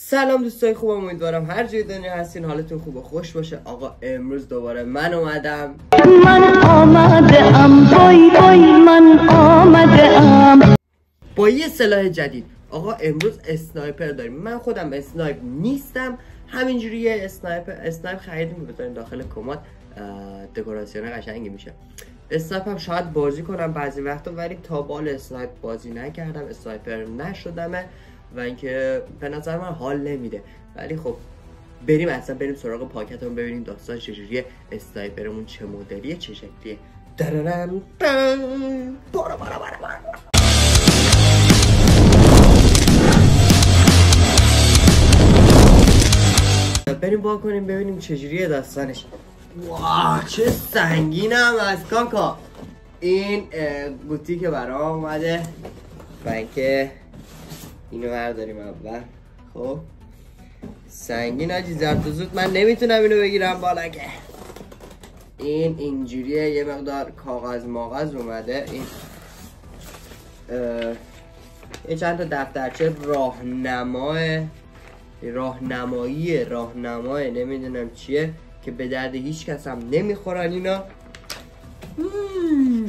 سلام دوستای خوبم، امیدوارم هر جای دنیا هستین حالتون خوب و خوش باشه. آقا امروز دوباره من اومدم، من آمدم، بای بای من آمدم با یه سلاح جدید. آقا امروز اسنایپر داریم. من خودم اسنایپ نیستم، همینجوری یه اسنایپ خریدیم که بذاریم داخل کمد، دکوراسیون قشنگی میشه. اسنایپ هم شاید بازی کنم بعضی وقتا، ولی تا بال اسنایپ بازی نکردم، اسنایپر نشدمه و اینکه به نظر من حال نمیده. ولی خب بریم سراغ پاکتمون، ببینیم داستان چجوریه، اسنایپرمون چه مدلیه، چه شکلیه. برو بریم با کنیم ببینیم چجوریه داستانش. واه چه سنگینم از کاکا. این گوتی که برام اومده و اینکه اینو برداریم اول. خب سنگین آجی، زرد و زود من نمیتونم اینو بگیرم بالا که این اینجوریه. یه مقدار کاغذ ماغذ اومده. این یه چند تا دفترچه راهنمایی نمیدونم چیه که به درد هیچ کس هم نمیخورن اینا.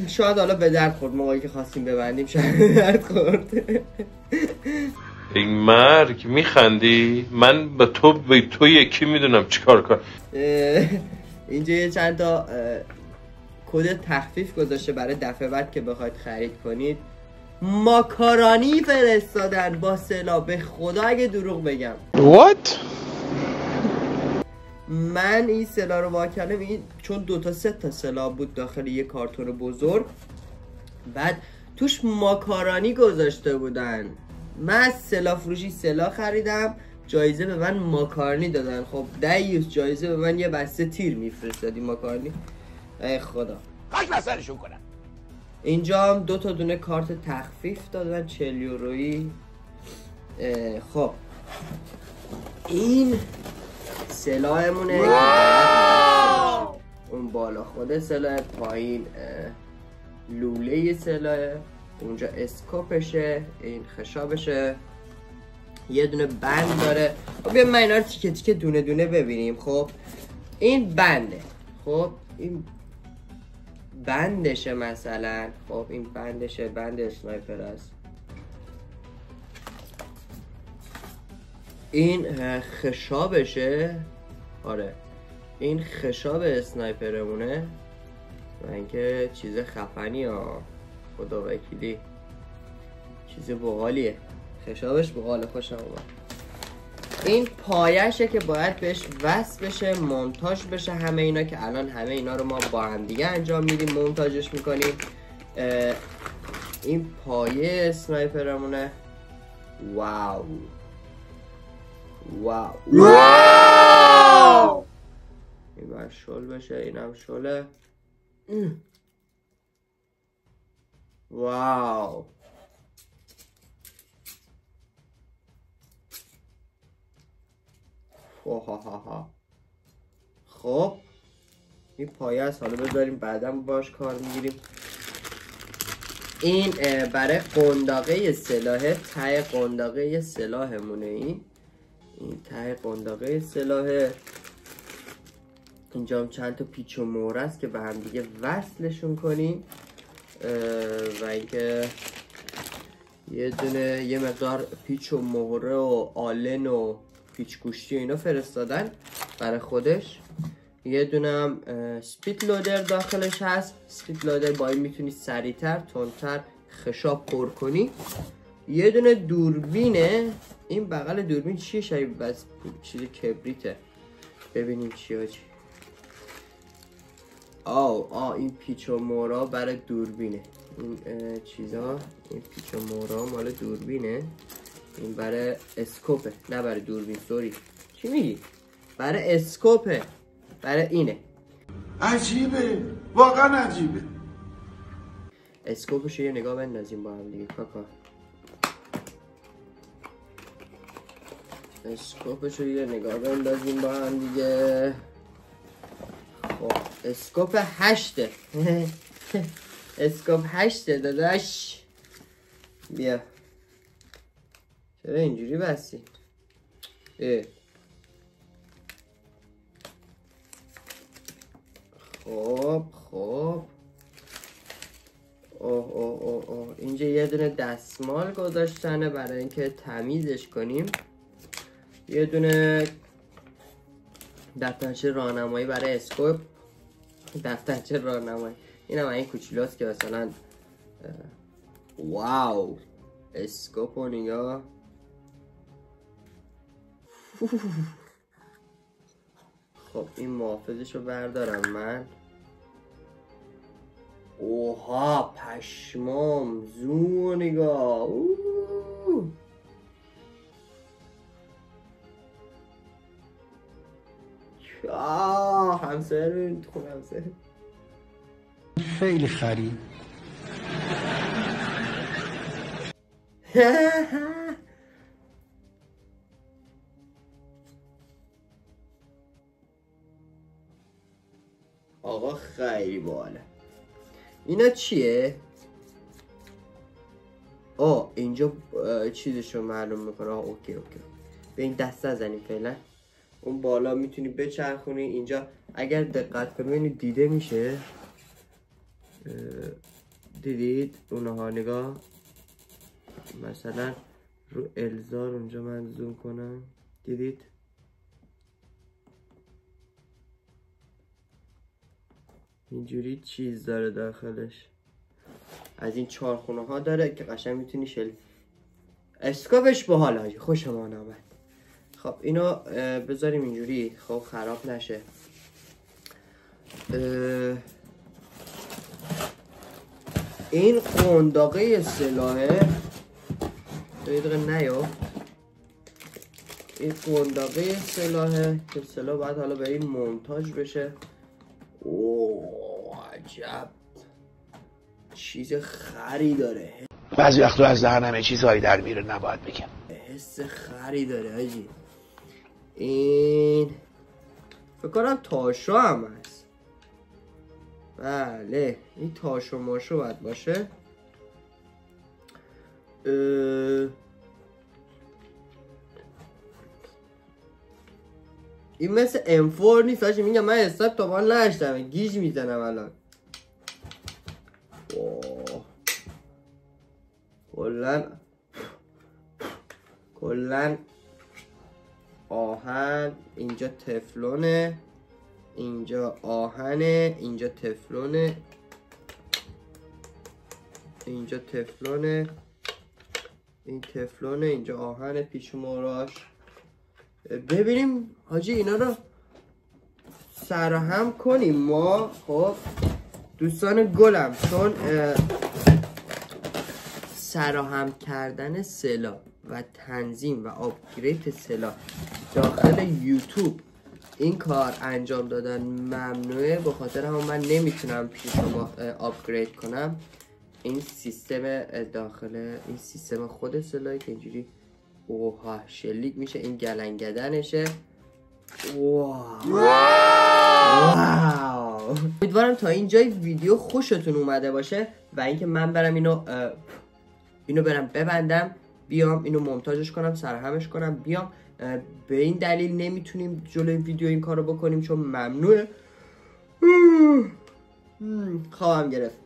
شاید حالا به درد خورد، موقعی که خواستیم ببندیم شاید به درد خورد. این مرگ میخندی؟ من به تو یکی میدونم چیکار کنم. اینجا یه چند تا کد تخفیف گذاشته برای دفعه بعد که بخواید خرید کنید. ماکارانی فرستادن با سلاح، به خدا اگه دروغ بگم. What؟ من این سلاح رو واکردم این چون 2 تا 3 تا سلاح بود داخل یه کارتون بزرگ، بعد توش ماکارانی گذاشته بودن. من از سلاح فروشی سلاح خریدم، جایزه به من ماکارونی دادن. خب دیوس جایزه به من یه بسته تیر میفرستادی ماکارونی. ای خدا خاک بسرشون کنم. اینجا هم 2 تا دونه کارت تخفیف دادن 40 یورویی. خب این سلاحمونه، اون بالا خود سلاح، پایین لوله سلاح، اونجا اسکوپشه، این خشابشه، یه دونه بند داره. خب بیایم من اینا رو تیکه تیکه دونه دونه ببینیم. خب این بنده، خب این بندشه مثلا. خب این بندشه، بند اسنایپر است. این خشابشه، آره این خشاب اسنایپرمونه و اینکه چیز خفنی ها، خدا وکیلی چیز بغالیه. خشابش بغال، خوشم اومد. این پایشه که باید بهش وصل بشه، مونتاژ بشه همه اینا، که الان همه اینا رو ما با هم دیگه انجام میدیم، مونتاژش میکنیم. این پایه اسنایپرمونه. واو واو واو. این باید شل بشه، اینم شله. واو خب این پایه است، حالا بذاریم بعدا باش کار میگیریم. این برای قنداقه سلاحه، ته قنداقه سلاحمونه. این ته قنداقه سلاحه. اینجا هم چند تا پیچ و مهره است که به هم دیگه وصلشون کنیم و اینکه یه دونه یه مقدار پیچ و مهره و آلن و پیچ گوشتی و اینا فرستادن برای خودش. یه دونه هم سپید لودر داخلش هست. سپید لودر با این میتونی سریعتر تندتر خشاب پر کنی. یه دونه دوربینه. این بغل دوربین چیه؟ شبیه بس چیز کبریته. ببینیم چیه چی. این پیچ و مورا برای دوربینه. این چیزا، این پیچ و مورا مال دوربینه. این برای اسکوپه، نه برای دوربین. سوری چی میگی؟ برای اسکوپه، برای اینه. عجیبه، واقعا عجیبه. اسکوپشو یه نگاه بندازیم با هم دیگه کاکا. اسکوپشو یه نگاه بندازیم با هم دیگه. خب اسکوپ 8. اسکوپ 8 داداش. بیا چرا اینجوری بستی؟ خب اوه اینجا یه دونه دستمال گذاشتنه برای اینکه تمیزش کنیم. یه دونه دفترچه راهنمایی برای اسکوپ. دفترچه راهنمایی این هم این کوچولاست که مثلا واو اسکوپ و نگاه. خب این محافظش رو بردارم من. اوها پشمام زوم و نگاه. همسایه رو این خونه همسایه خیلی خری. آقا خیلی باله. اینا چیه؟ اینجا چیزشو معلوم میکنه. اوکی به این دست نزنیم فعلا. اون بالا میتونی بچرخونی. اینجا اگر دقت کنید دیده میشه. دیدید اونها نگاه. مثلا رو الزار اونجا من زوم کنم. دیدید اینجوری چیز داره داخلش. از این چارخونه ها داره که قشنگ میتونی اسکوپش باحاله. خوشم آمد. خب اینو بذاریم اینجوری خب خراب نشه. این قنداقه سلاحه دقیقه نیافت. این قنداقه سلاحه که سلاح باید حالا به این مونتاژ بشه. اوه عجب چیز خری داره. بعضی وقتا از دهنم چیزهایی در میره نباید بگم. حس خری داره حاجی. این فکر کنم تاشو هم هست. بله این تاشو ماشو باید باشه. این مثل M4 نیست هاچی. میگم من حساب تا بال نشتم گیج میزنم الان. کلن آهن. اینجا تفلونه. اینجا آهنه. اینجا تفلونه. اینجا تفلونه. این تفلونه. اینجا آهن پیش موراش. ببینیم حاجی اینا رو سرهم کنیم ما. خب دوستان گلم چون سرهم کردن سلاح و تنظیم و آپگرید سلاح داخل یوتیوب این کار انجام دادن ممنوعه. به خاطر هم من نمیتونم پیش شما آپگرید کنم. این سیستم داخل این سیستم خود سلاحی که اینجوری اوها شلیک میشه. این گلنگدنشه. واو امیدوارم تا اینجای ویدیو خوشتون اومده باشه و اینکه من برم اینو برم ببندم بیام اینو مونتاژش کنم سرهمش کنم بیام. به این دلیل نمیتونیم جلوی ویدیو این کارو بکنیم چون ممنوعه. خوابم گرفت.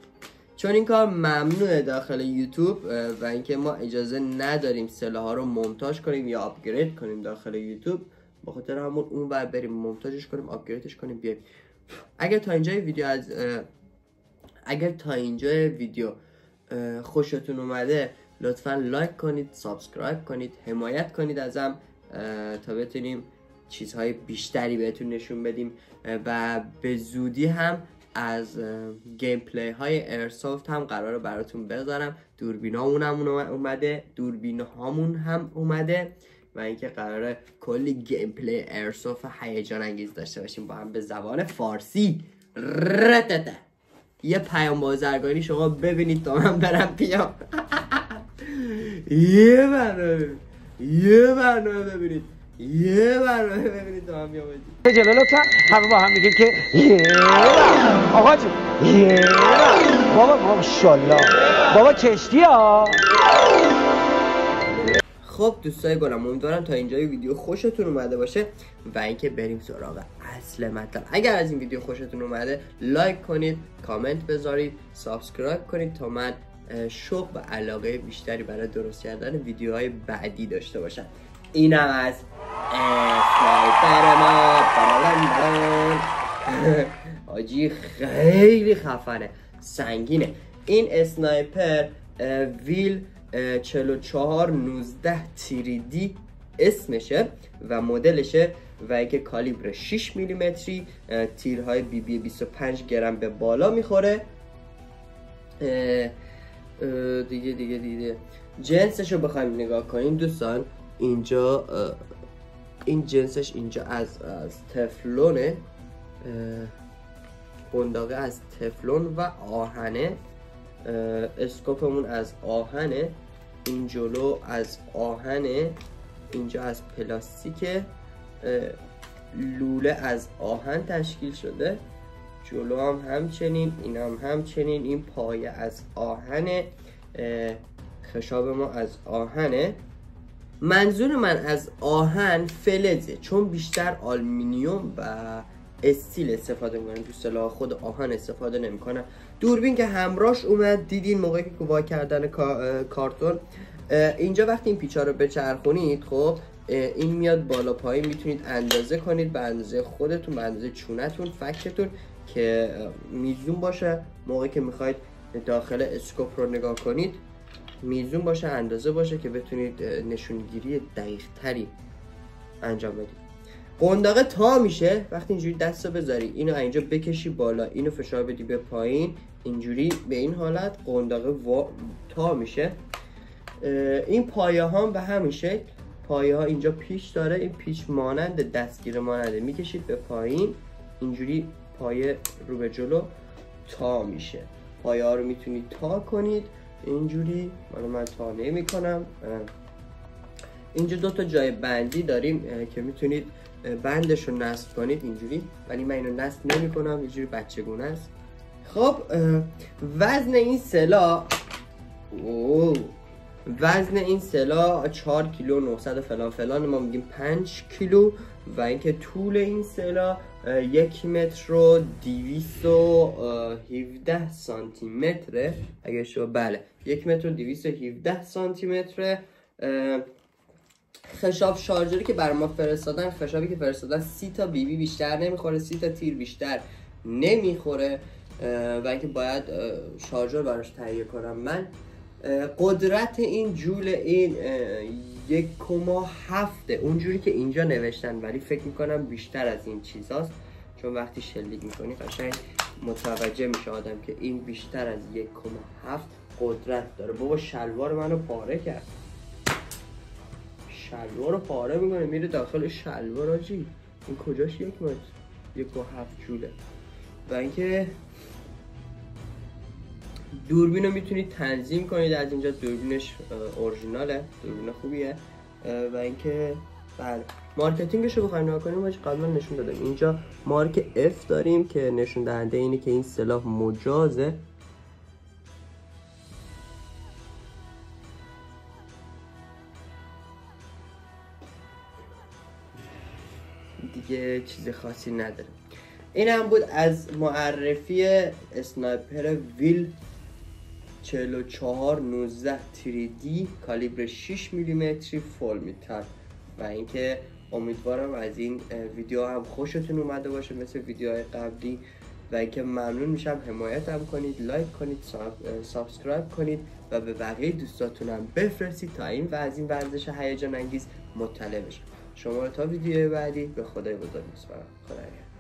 چون این کار ممنوعه داخل یوتیوب و اینکه ما اجازه نداریم سلاح ها رو مونتاژ کنیم یا آپگرید کنیم داخل یوتیوب. به خاطر همون اون ور بریم مونتاژش کنیم آپگریدش کنیم بیایم. اگر تا اینجای ویدیو خوشتون اومده لطفا لایک کنید، سابسکرایب کنید، حمایت کنید ازم تا بتونیم چیزهای بیشتری بهتون نشون بدیم و به زودی هم از گیم پلی های ایرسافت هم قراره براتون بذارم. دوربین هامون هم اومده و اینکه قراره کلی گیم پلی ایرسافت هیجان انگیز داشته باشیم با هم به زبان فارسی. یه پیام بازرگانی شما ببینید تا من برم بیام. یه برنامه ببینید تا من بیام. جلو لطفا همه با هم میگیم که آقا جون بابا ماشاءالله بابا کشتی ها. خب دوستای گلم، امیدوارم تا اینجای ویدیو خوشتون اومده باشه و اینکه بریم سراغ اصل مطلب. اگر از این ویدیو خوشتون اومده لایک کنید، کامنت بذارید، سابسکرایب کنید تا من شوق و علاقه بیشتری برای درست کردن ویدیوهای بعدی داشته باشم. اینم از اسنایپر ما. آجی خیلی خفنه، سنگینه. این اسنایپر ویل 4419 تیریدی اسمشه و مدلشه و اینکه کالیبر 6 میلیمتری، تیرهای بی بی 25 گرم به بالا میخوره. دیگه جنسش رو بخوایم نگاه کنیم دوستان، اینجا این جنسش اینجا از تفلونه، قنداقه از تفلون و آهنه، اسکوپمون از آهنه، این جلو از آهنه، اینجا از پلاستیکه، لوله از آهن تشکیل شده، جلو هم همچنین، این هم همچنین، این پایه از آهنه، خشاب ما از آهنه. منظور من از آهن فلزه، چون بیشتر آلومینیوم و استیل استفاده میکنن، تو سلاح خود آهن استفاده نمیکنن. دوربین که همراهش اومد، دیدین موقعی که وا کردن کارتون، اینجا وقتی این پیچا رو بچرخونید خب این میاد بالا پایین، میتونید اندازه کنید به اندازه خودتون، به اندازه چونتون، فکتون، که میزون باشه. موقعی که میخواید داخل اسکوپ رو نگاه کنید میزون باشه، اندازه باشه که بتونید نشونگیری دقیق تری انجام بدید. قنداقه تا میشه وقتی اینجوری دستو بذاری، اینو اینجا بکشی بالا، اینو فشار بدی به پایین، اینجوری به این حالت قنداقه تا میشه. این پایه ها به همین شکل، پایه ها اینجا پیچ داره، این پیچ مانند دستگیر ماننده، میکشید به پایین، اینجوری پایه رو به جلو تا میشه. پایه ها رو میتونید تا کنید اینجوری، من تا نمی کنم. اینجا دو تا جای بندی داریم که میتونید بندش رو نصب کنید اینجوری، ولی من اینو نصب نمی کنم، اینجوری بچگونه است. خب وزن این سلاح، وزن این سلاح 4 کیلو 900 فلان فلان، ما میگیم 5 کیلو. و اینکه طول این سلاح 1 متر و 217 سانتی متره، اگه شما بله 1 متر و 217 سانتی متره. خشاب شارژری که برای ما فرستادن، خشابی که فرستادن 30 تا بی بی بیشتر نمیخوره، 30 تا تیر بیشتر نمیخوره و اینکه باید شارژر براش تهیه کنم من. قدرت این جول این 1.7 اونجوری که اینجا نوشتن، ولی فکر میکنم بیشتر از این چیزاست، چون وقتی شلیک میکنی قشنگ متوجه میشه آدم که این بیشتر از 1.7 قدرت داره. بابا شلوار منو پاره کرد، شلوار رو پاره میکنه میره داخل شلوار. آجی این کجاش 1 متر 1.7 جوله. و اینکه دوربین رو میتونید تنظیم کنید از اینجا، دوربینش اورجیناله، دوربین خوبیه. و اینکه بله مارکتینگش رو بخوایم نگاه کنیم، قبلا نشون دادم اینجا مارک F داریم که نشون دهنده اینه که این سلاح مجازه. دیگه چیز خاصی نداره. این هم بود از معرفی اسنایپر ویل 4419 3D کالیبر 6 میلیمتری فول میتر. و اینکه امیدوارم از این ویدیو هم خوشتون اومده باشه مثل ویدیوهای قبلی. و اینکه ممنون میشم حمایتم کنید، لایک کنید، سابسکرایب کنید و به بقیه دوستاتونم بفرستید تا این و از این ورزش هیجان انگیز مطلع بشن. شما رو تا ویدیو بعدی به خدای بزرگ میسپارم. خدا نگهدار.